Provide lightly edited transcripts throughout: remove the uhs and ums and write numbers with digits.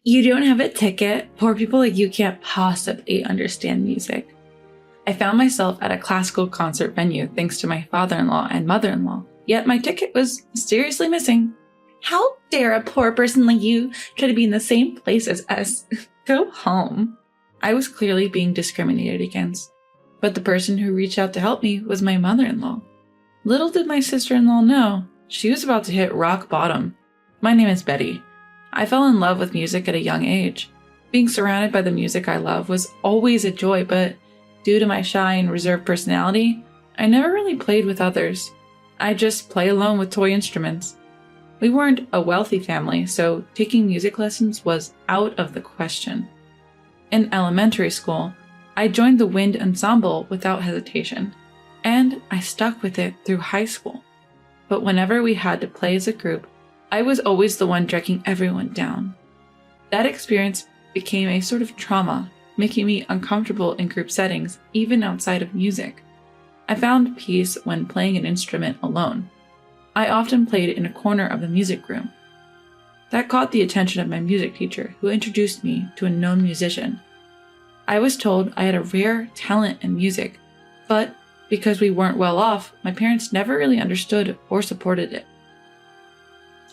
You don't have a ticket? Poor people like you can't possibly understand music. I found myself at a classical concert venue thanks to my father-in-law and mother-in-law, yet my ticket was mysteriously missing. How dare a poor person like you try to be in the same place as us? Go home. I was clearly being discriminated against, but the person who reached out to help me was my mother-in-law. Little did my sister-in-law know, she was about to hit rock bottom. My name is Betty. I fell in love with music at a young age. Being surrounded by the music I love was always a joy, but due to my shy and reserved personality, I never really played with others. I just play alone with toy instruments. We weren't a wealthy family, so taking music lessons was out of the question. In elementary school, I joined the wind ensemble without hesitation, and I stuck with it through high school. But whenever we had to play as a group, I was always the one dragging everyone down. That experience became a sort of trauma, making me uncomfortable in group settings, even outside of music. I found peace when playing an instrument alone. I often played in a corner of the music room. That caught the attention of my music teacher, who introduced me to a known musician. I was told I had a rare talent in music, but because we weren't well off, my parents never really understood or supported it.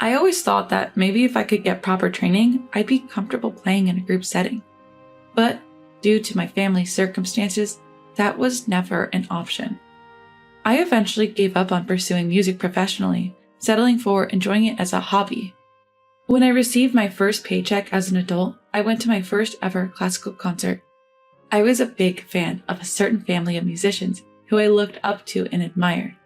I always thought that maybe if I could get proper training, I'd be comfortable playing in a group setting. But due to my family's circumstances, that was never an option. I eventually gave up on pursuing music professionally, settling for enjoying it as a hobby. When I received my first paycheck as an adult, I went to my first ever classical concert. I was a big fan of a certain family of musicians who I looked up to and admired.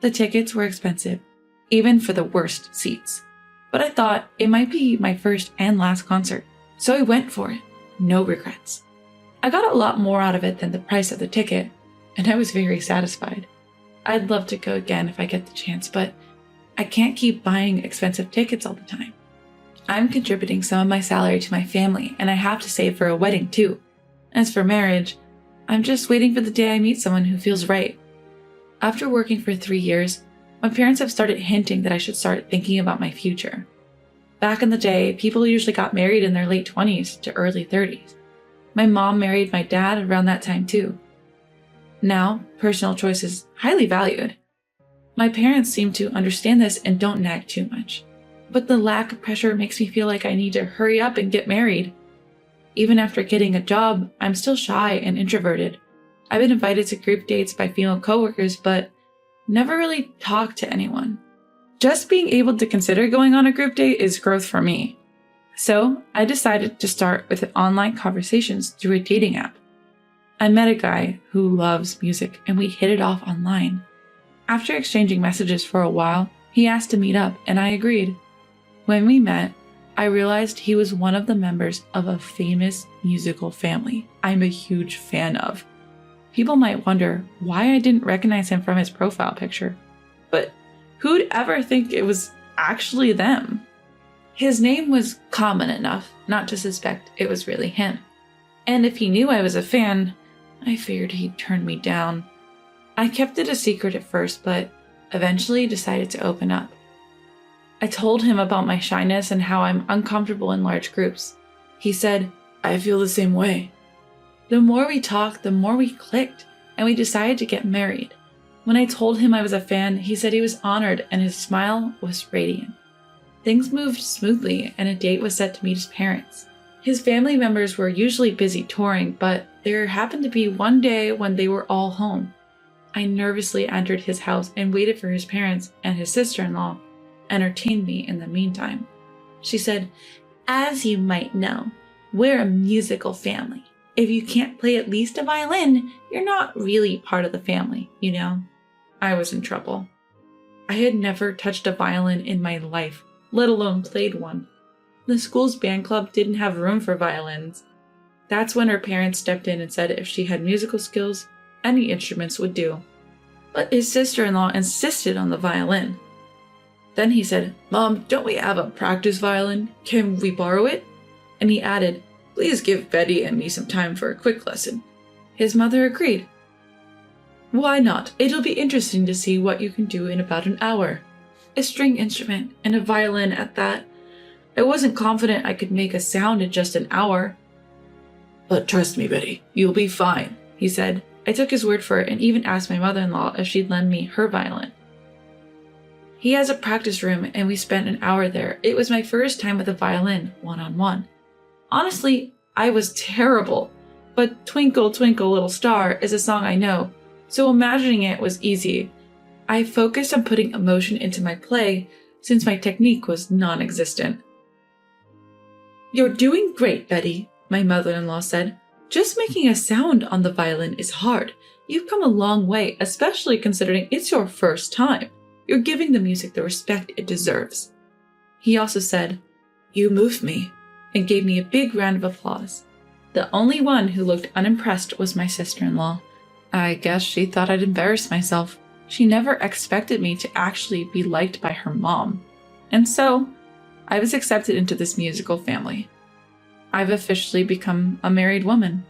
The tickets were expensive, even for the worst seats. But I thought it might be my first and last concert, so I went for it. No regrets. I got a lot more out of it than the price of the ticket, and I was very satisfied. I'd love to go again if I get the chance, but I can't keep buying expensive tickets all the time. I'm contributing some of my salary to my family, and I have to save for a wedding too. As for marriage, I'm just waiting for the day I meet someone who feels right. After working for 3 years, my parents have started hinting that I should start thinking about my future. Back in the day, people usually got married in their late 20s to early 30s. My mom married my dad around that time too. Now, personal choice is highly valued. My parents seem to understand this and don't nag too much. But the lack of pressure makes me feel like I need to hurry up and get married. Even after getting a job, I'm still shy and introverted. I've been invited to group dates by female coworkers, but never really talked to anyone. Just being able to consider going on a group date is growth for me. So I decided to start with online conversations through a dating app. I met a guy who loves music and we hit it off online. After exchanging messages for a while, he asked to meet up and I agreed. When we met, I realized he was one of the members of a famous musical family I'm a huge fan of. People might wonder why I didn't recognize him from his profile picture, but who'd ever think it was actually them? His name was common enough not to suspect it was really him. And if he knew I was a fan, I feared he'd turn me down. I kept it a secret at first, but eventually decided to open up. I told him about my shyness and how I'm uncomfortable in large groups. He said, "I feel the same way." The more we talked, the more we clicked, and we decided to get married. When I told him I was a fan, he said he was honored and his smile was radiant. Things moved smoothly and a date was set to meet his parents. His family members were usually busy touring, but there happened to be one day when they were all home. I nervously entered his house and waited for his parents and his sister-in-law entertained me in the meantime. She said, "As you might know, we're a musical family. If you can't play at least a violin, you're not really part of the family, you know?" I was in trouble. I had never touched a violin in my life, let alone played one. The school's band club didn't have room for violins. That's when her parents stepped in and said if she had musical skills, any instruments would do. But his sister-in-law insisted on the violin. Then he said, "Mom, don't we have a practice violin? Can we borrow it?" And he added, "Please give Betty and me some time for a quick lesson." His mother agreed. "Why not? It'll be interesting to see what you can do in about an hour. A string instrument, and a violin at that. I wasn't confident I could make a sound in just an hour. "But trust me, Betty, you'll be fine," he said. I took his word for it and even asked my mother-in-law if she'd lend me her violin. He has a practice room and we spent an hour there. It was my first time with a violin, one-on-one. Honestly, I was terrible, but Twinkle, Twinkle, Little Star is a song I know, so imagining it was easy. I focused on putting emotion into my play since my technique was non-existent. "You're doing great, Betty," my mother-in-law said. "Just making a sound on the violin is hard. You've come a long way, especially considering it's your first time. You're giving the music the respect it deserves." He also said, "You move me," and gave me a big round of applause. The only one who looked unimpressed was my sister-in-law. I guess she thought I'd embarrassed myself. She never expected me to actually be liked by her mom. And so, I was accepted into this musical family. I've officially become a married woman.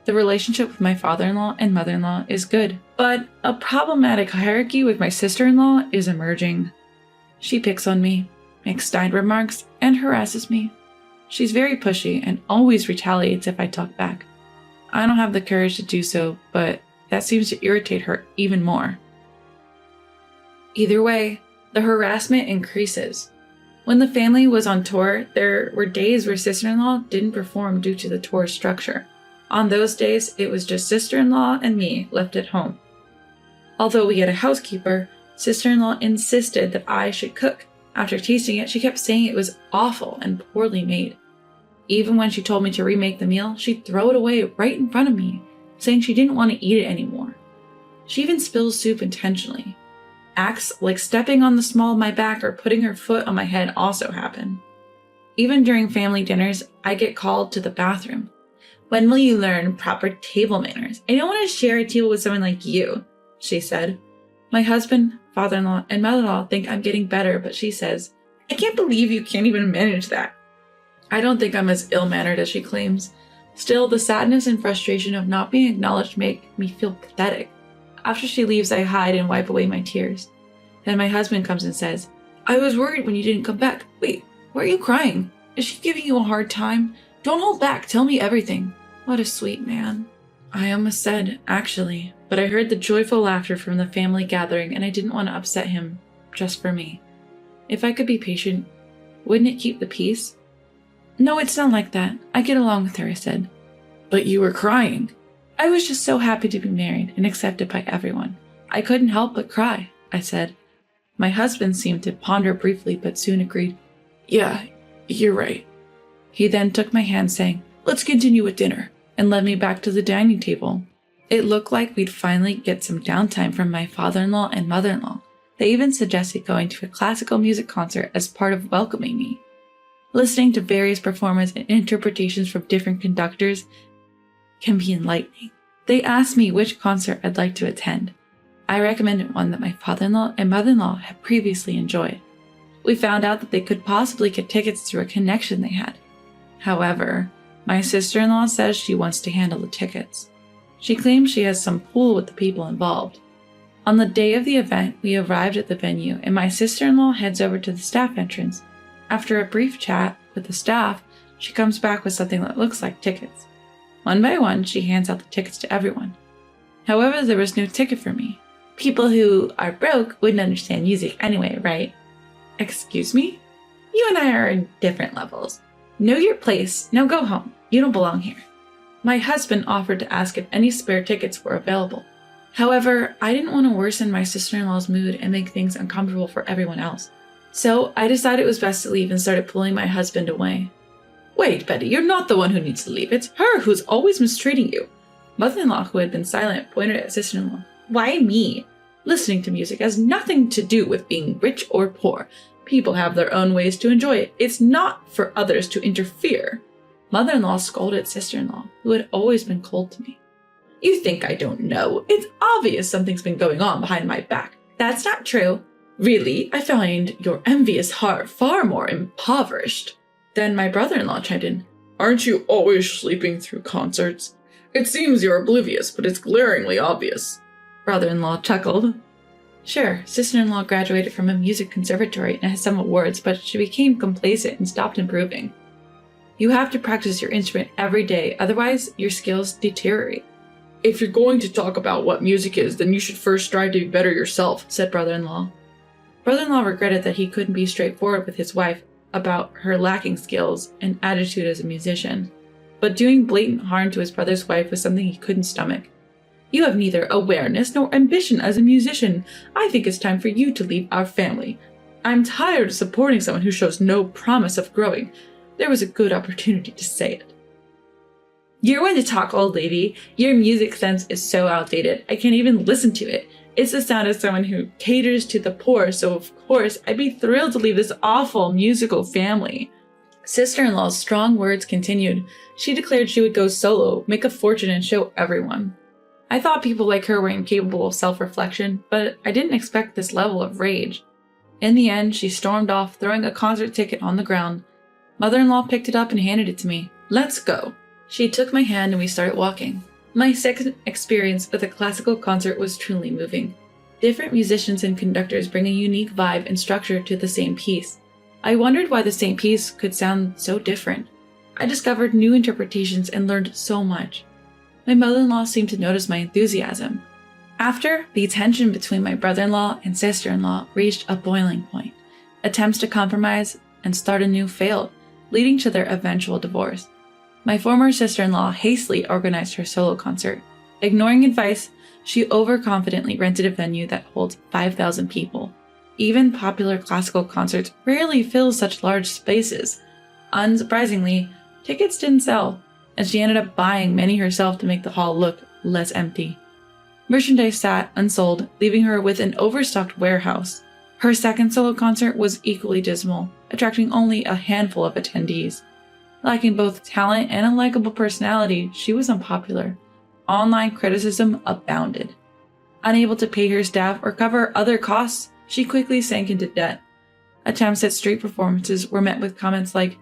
The relationship with my father-in-law and mother-in-law is good, but a problematic hierarchy with my sister-in-law is emerging. She picks on me, makes snide remarks, and harasses me. She's very pushy and always retaliates if I talk back. I don't have the courage to do so, but that seems to irritate her even more. Either way, the harassment increases. When the family was on tour, there were days where sister-in-law didn't perform due to the tour structure. On those days, it was just sister-in-law and me left at home. Although we had a housekeeper, sister-in-law insisted that I should cook. After tasting it, she kept saying it was awful and poorly made. Even when she told me to remake the meal, she'd throw it away right in front of me, saying she didn't want to eat it anymore. She even spills soup intentionally. Acts like stepping on the small of my back or putting her foot on my head also happen. Even during family dinners, I get called to the bathroom. "When will you learn proper table manners? I don't want to share a table with someone like you," she said. My husband, father-in-law, and mother-in-law think I'm getting better, but she says, "I can't believe you can't even manage that." I don't think I'm as ill-mannered as she claims. Still, the sadness and frustration of not being acknowledged make me feel pathetic. After she leaves, I hide and wipe away my tears. Then my husband comes and says, "I was worried when you didn't come back. Wait, why are you crying? Is she giving you a hard time? Don't hold back, tell me everything." What a sweet man. I almost said, "Actually," but I heard the joyful laughter from the family gathering and I didn't want to upset him, just for me. If I could be patient, wouldn't it keep the peace? "No, it's not like that. I get along with her," I said. "But you were crying." "I was just so happy to be married and accepted by everyone. I couldn't help but cry," I said. My husband seemed to ponder briefly but soon agreed. "Yeah, you're right." He then took my hand saying, "Let's continue with dinner," and led me back to the dining table. It looked like we'd finally get some downtime from my father-in-law and mother-in-law. They even suggested going to a classical music concert as part of welcoming me. Listening to various performances and interpretations from different conductors can be enlightening. They asked me which concert I'd like to attend. I recommended one that my father-in-law and mother-in-law had previously enjoyed. We found out that they could possibly get tickets through a connection they had. However, my sister-in-law says she wants to handle the tickets. She claims she has some pull with the people involved. On the day of the event, we arrived at the venue and my sister-in-law heads over to the staff entrance. After a brief chat with the staff, she comes back with something that looks like tickets. One by one, she hands out the tickets to everyone. However, there was no ticket for me. People who are broke wouldn't understand music anyway, right? Excuse me? You and I are in different levels. Know your place. Now go home. You don't belong here. My husband offered to ask if any spare tickets were available. However, I didn't want to worsen my sister-in-law's mood and make things uncomfortable for everyone else. So I decided it was best to leave and started pulling my husband away. "Wait, Betty, you're not the one who needs to leave. It's her who's always mistreating you." Mother-in-law, who had been silent, pointed at sister-in-law. "Why me? Listening to music has nothing to do with being rich or poor. People have their own ways to enjoy it. It's not for others to interfere." Mother-in-law scolded sister-in-law, who had always been cold to me. "You think I don't know? It's obvious something's been going on behind my back." "That's not true." "Really? I find your envious heart far more impoverished." Then my brother-in-law chimed in. "Aren't you always sleeping through concerts? It seems you're oblivious, but it's glaringly obvious." Brother-in-law chuckled. Sure, sister-in-law graduated from a music conservatory and has some awards, but she became complacent and stopped improving. You have to practice your instrument every day, otherwise your skills deteriorate. If you're going to talk about what music is, then you should first strive to be better yourself, said brother-in-law. Brother-in-law regretted that he couldn't be straightforward with his wife about her lacking skills and attitude as a musician, but doing blatant harm to his brother's wife was something he couldn't stomach. You have neither awareness nor ambition as a musician. I think it's time for you to leave our family. I'm tired of supporting someone who shows no promise of growing. There was a good opportunity to say it. You're one to talk, old lady. Your music sense is so outdated. I can't even listen to it. It's the sound of someone who caters to the poor, so of course I'd be thrilled to leave this awful musical family. Sister-in-law's strong words continued. She declared she would go solo, make a fortune, and show everyone. I thought people like her were incapable of self-reflection, but I didn't expect this level of rage. In the end, she stormed off, throwing a concert ticket on the ground. Mother-in-law picked it up and handed it to me. Let's go. She took my hand and we started walking. My second experience with a classical concert was truly moving. Different musicians and conductors bring a unique vibe and structure to the same piece. I wondered why the same piece could sound so different. I discovered new interpretations and learned so much. My mother-in-law seemed to notice my enthusiasm. After, the tension between my brother-in-law and sister-in-law reached a boiling point. Attempts to compromise and start anew failed, leading to their eventual divorce. My former sister-in-law hastily organized her solo concert. Ignoring advice, she overconfidently rented a venue that holds 5,000 people. Even popular classical concerts rarely fill such large spaces. Unsurprisingly, tickets didn't sell, and she ended up buying many herself to make the hall look less empty. Merchandise sat unsold, leaving her with an overstocked warehouse. Her second solo concert was equally dismal, attracting only a handful of attendees. Lacking both talent and a likable personality, she was unpopular. Online criticism abounded. Unable to pay her staff or cover other costs, she quickly sank into debt. Attempts at street performances were met with comments like,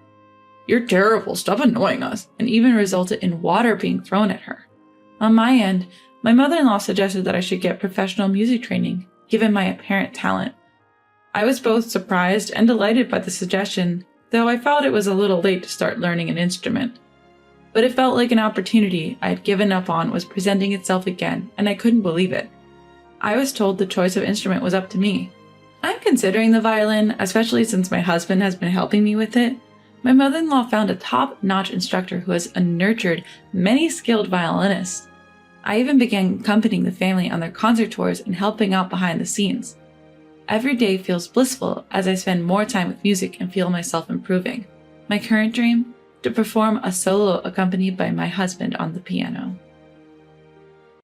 "You're terrible, stop annoying us," and even resulted in water being thrown at her. On my end, my mother-in-law suggested that I should get professional music training, given my apparent talent. I was both surprised and delighted by the suggestion, though I felt it was a little late to start learning an instrument. But it felt like an opportunity I had given up on was presenting itself again, and I couldn't believe it. I was told the choice of instrument was up to me. I'm considering the violin, especially since my husband has been helping me with it. My mother-in-law found a top-notch instructor who has nurtured many skilled violinists. I even began accompanying the family on their concert tours and helping out behind the scenes. Every day feels blissful as I spend more time with music and feel myself improving. My current dream? To perform a solo accompanied by my husband on the piano.